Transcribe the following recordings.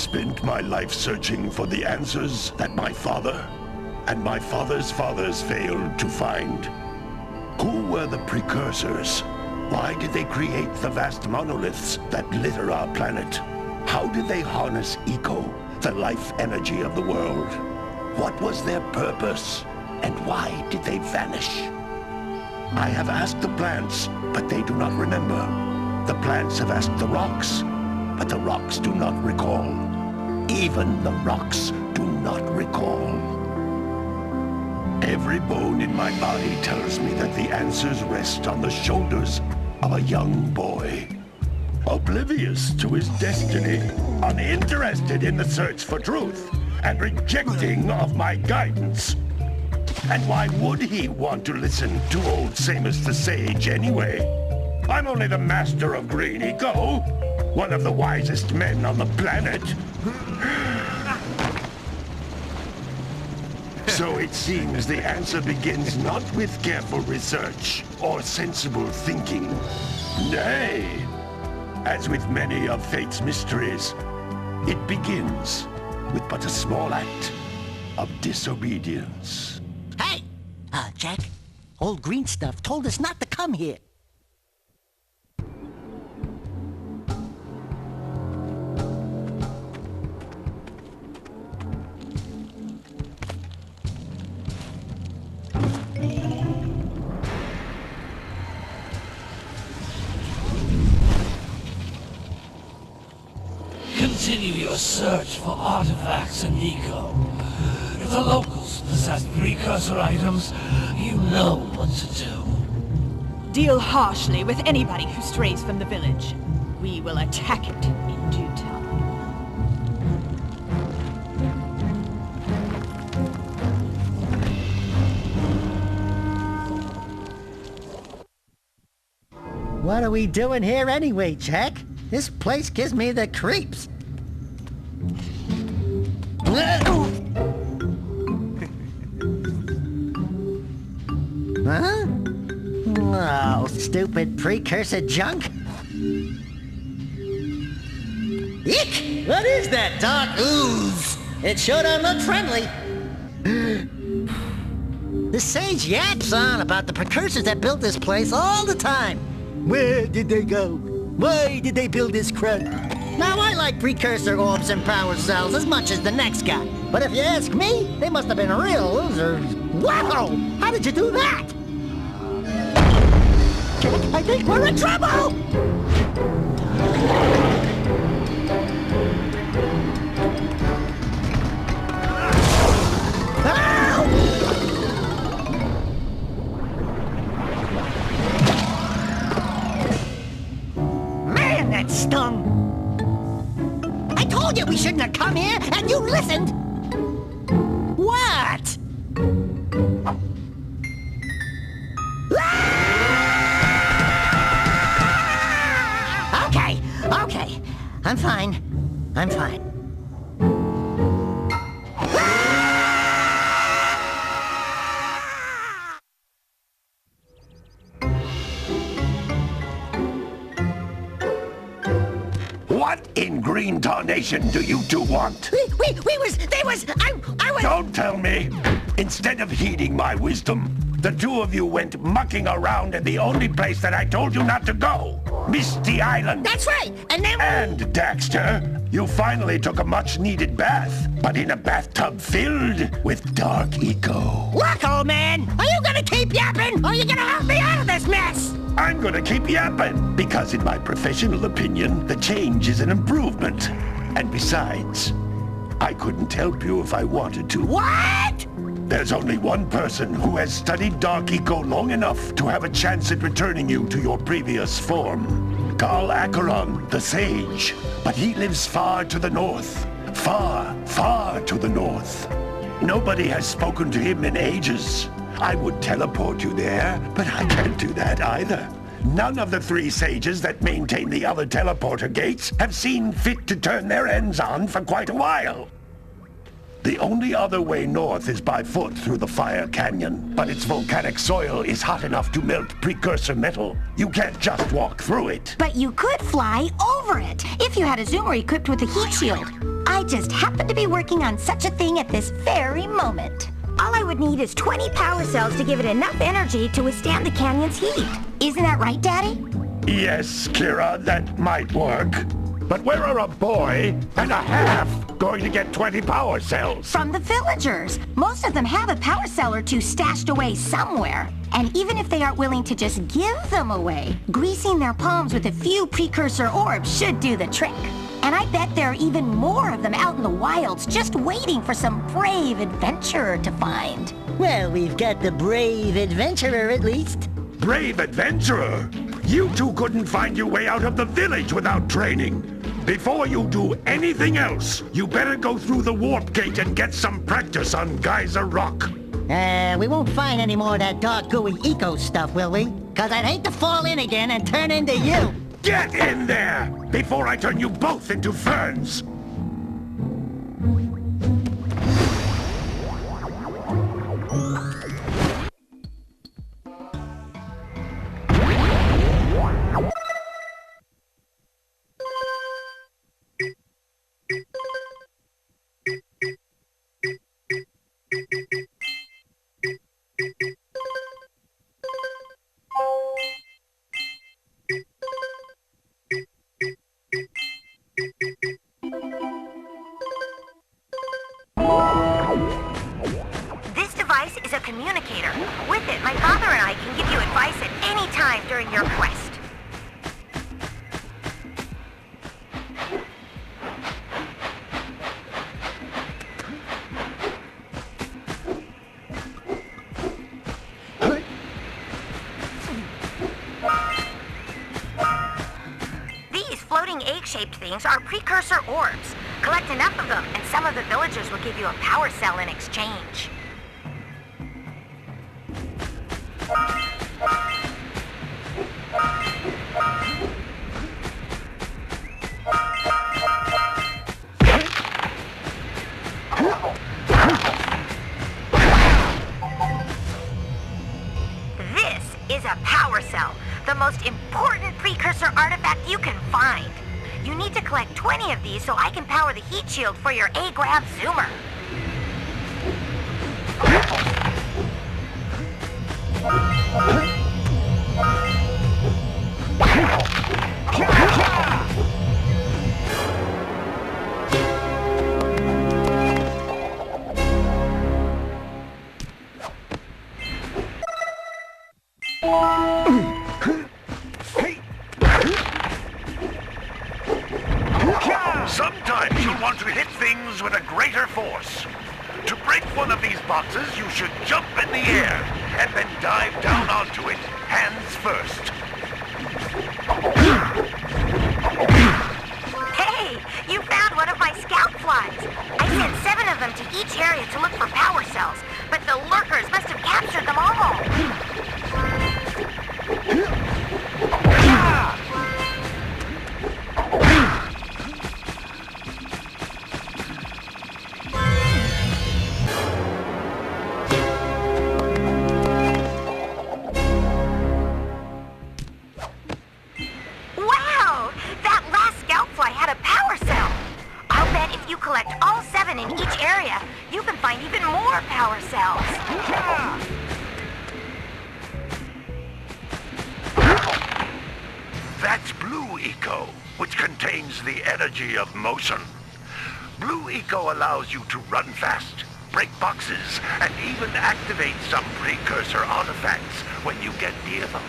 spent my life searching for the answers that my father and my father's fathers failed to find. Who were the Precursors? Why did they create the vast monoliths that litter our planet? How did they harness eco, the life energy of the world? What was their purpose? And why did they vanish? I have asked the plants, but they do not remember. The plants have asked the rocks, but the rocks do not recall. Even the rocks do not recall. Every bone in my body tells me that the answers rest on the shoulders of a young boy. Oblivious to his destiny, uninterested in the search for truth, and rejecting of my guidance. And why would he want to listen to old Samus the Sage anyway? I'm only the master of green eco, one of the wisest men on the planet. So it seems the answer begins not with careful research or sensible thinking. Nay, as with many of fate's mysteries, it begins with but a small act of disobedience. Hey! Jack, old green stuff told us not to come here. Continue your search for artifacts and eco. If the locals possess precursor items, you know what to do. Deal harshly with anybody who strays from the village. We will attack it in due time. What are we doing here anyway, Jack? This place gives me the creeps. Huh? Oh, stupid precursor junk. Eek! What is that dark ooze? It sure don't look friendly. The sage yaps on about the precursors that built this place all the time. Where did they go? Why did they build this crud? Now, I like precursor orbs and power cells as much as the next guy. But if you ask me, they must have been real losers. Wow! How did you do that? I think we're in trouble! Man, that stung! I told you we shouldn't have come here, and you listened! What? Okay. I'm fine. What in green tarnation do you two want? I was... Don't tell me! Instead of heeding my wisdom, the two of you went mucking around in the only place that I told you not to go. Misty Island. That's right, and then... And, Dexter, you finally took a much-needed bath, but in a bathtub filled with dark eco. Look, old man, are you gonna keep yapping, or are you gonna help me out of this mess? I'm gonna keep yapping, because in my professional opinion, the change is an improvement. And besides, I couldn't help you if I wanted to. What? There's only one person who has studied Dark Eco long enough to have a chance at returning you to your previous form. Carl Acheron, the Sage. But he lives far to the north. Far to the north. Nobody has spoken to him in ages. I would teleport you there, but I can't do that either. None of the three sages that maintain the other teleporter gates have seen fit to turn their ends on for quite a while. The only other way north is by foot through the Fire Canyon, but its volcanic soil is hot enough to melt precursor metal. You can't just walk through it. But you could fly over it, if you had a zoomer equipped with a heat shield. I just happen to be working on such a thing at this very moment. All I would need is 20 power cells to give it enough energy to withstand the canyon's heat. Isn't that right, Daddy? Yes, Kira, that might work. But where are a boy and a half going to get 20 power cells? From the villagers. Most of them have a power cell or two stashed away somewhere. And even if they aren't willing to just give them away, greasing their palms with a few precursor orbs should do the trick. And I bet there are even more of them out in the wilds just waiting for some brave adventurer to find. Well, we've got the brave adventurer at least. Brave adventurer? You two couldn't find your way out of the village without training. Before you do anything else, you better go through the warp gate and get some practice on Geyser Rock. We won't find any more of that dark gooey eco stuff, will we? 'Cause I'd hate to fall in again and turn into you. Get in there before I turn you both into ferns. This device is a communicator. With it, my father and I can give you advice at any time during your quest. These floating egg-shaped things are precursor orbs. Collect enough of them, and some of the villagers will give you a power cell in exchange. This is a power cell, the most important precursor artifact you can find. You need to collect 20 of these so I can power the heat shield for your A-Grab Zoomer. Sometimes you want to hit things with a greater force. To break one of these boxes, you should jump in the air and then dive down onto it, hands first. Hey, you found one of my scout flies. I sent 7 of them to each area to look for power cells, but the lurkers must have captured them all. Wow! That last scout fly had a power cell. I'll bet if you collect all 7 in each area, you can find even more power cells. That's Blue Eco, which contains the energy of motion. Blue Eco allows you to run fast, break boxes, and even activate some precursor artifacts when you get near them.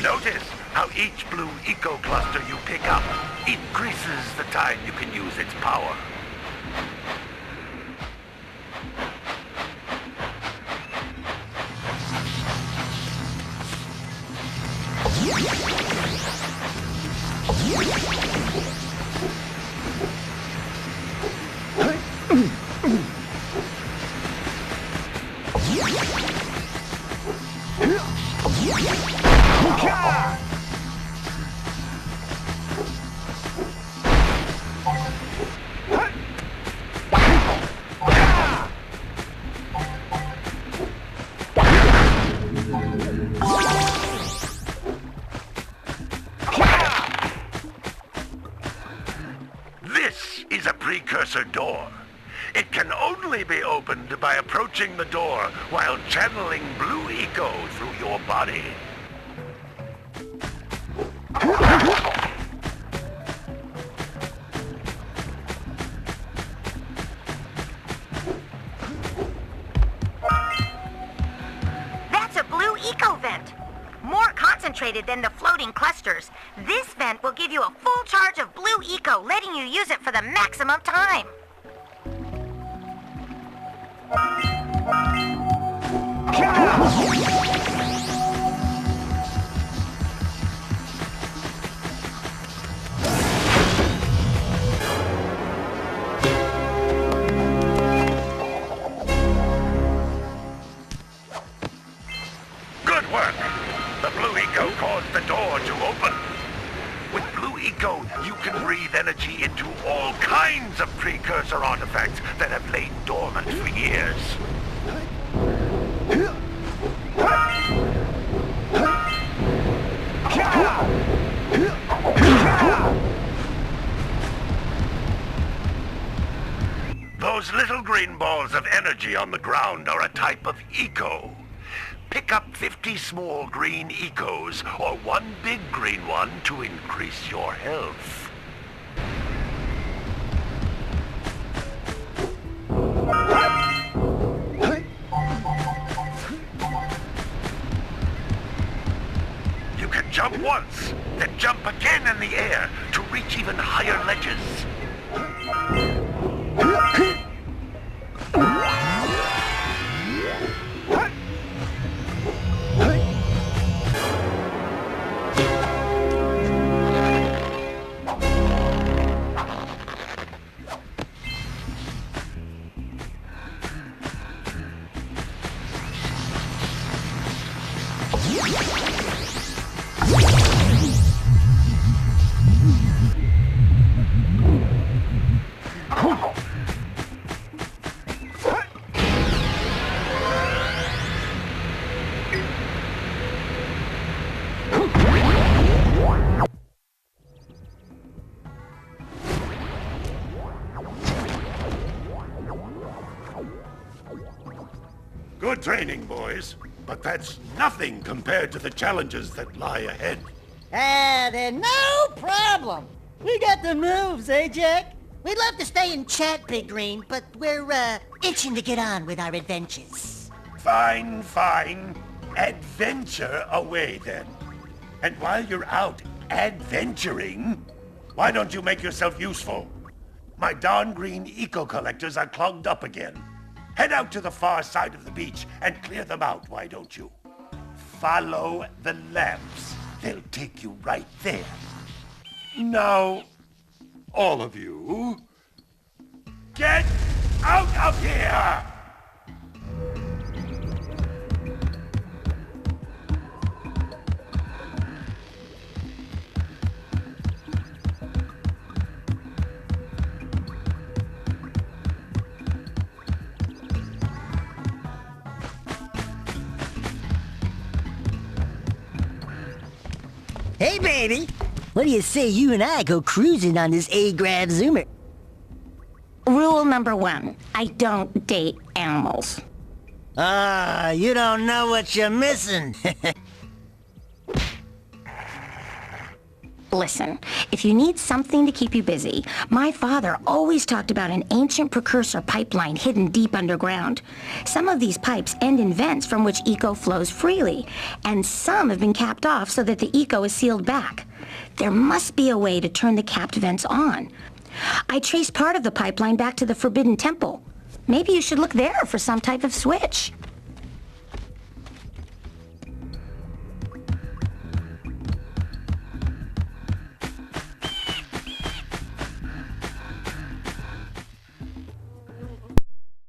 Notice how each Blue Eco cluster you pick up increases the time you can use its power. is a precursor door. It can only be opened by approaching the door while channeling blue eco through your body. That's a blue eco vent. More concentrated than the floating clusters. This vent will give you a full charge of blue eco, letting you use it for the maximum time. Good work! The blue eco caused the door to open. With blue eco, you can breathe energy into all kinds of precursor artifacts that have lain dormant for years. Those little green balls of energy on the ground are a type of eco. Pick up 50 small green ecos or one big green one to increase your health. You can jump once, then jump again in the air to reach even higher ledges. Good training, boys. But that's nothing compared to the challenges that lie ahead. Then no problem. We got the moves, eh, Jack? We'd love to stay and chat, Big Green, but we're, itching to get on with our adventures. Fine, fine. Adventure away, then. And while you're out adventuring, why don't you make yourself useful? My darn green eco-collectors are clogged up again. Head out to the far side of the beach and clear them out, why don't you? Follow the lamps. They'll take you right there. Now, all of you, get out of here! Hey, baby. What do you say you and I go cruising on this A-Grav Zoomer? Rule number 1, I don't date animals. Ah, you don't know what you're missing. Listen, if you need something to keep you busy, my father always talked about an ancient precursor pipeline hidden deep underground. Some of these pipes end in vents from which eco flows freely, and some have been capped off so that the eco is sealed back. There must be a way to turn the capped vents on. I traced part of the pipeline back to the Forbidden Temple. Maybe you should look there for some type of switch.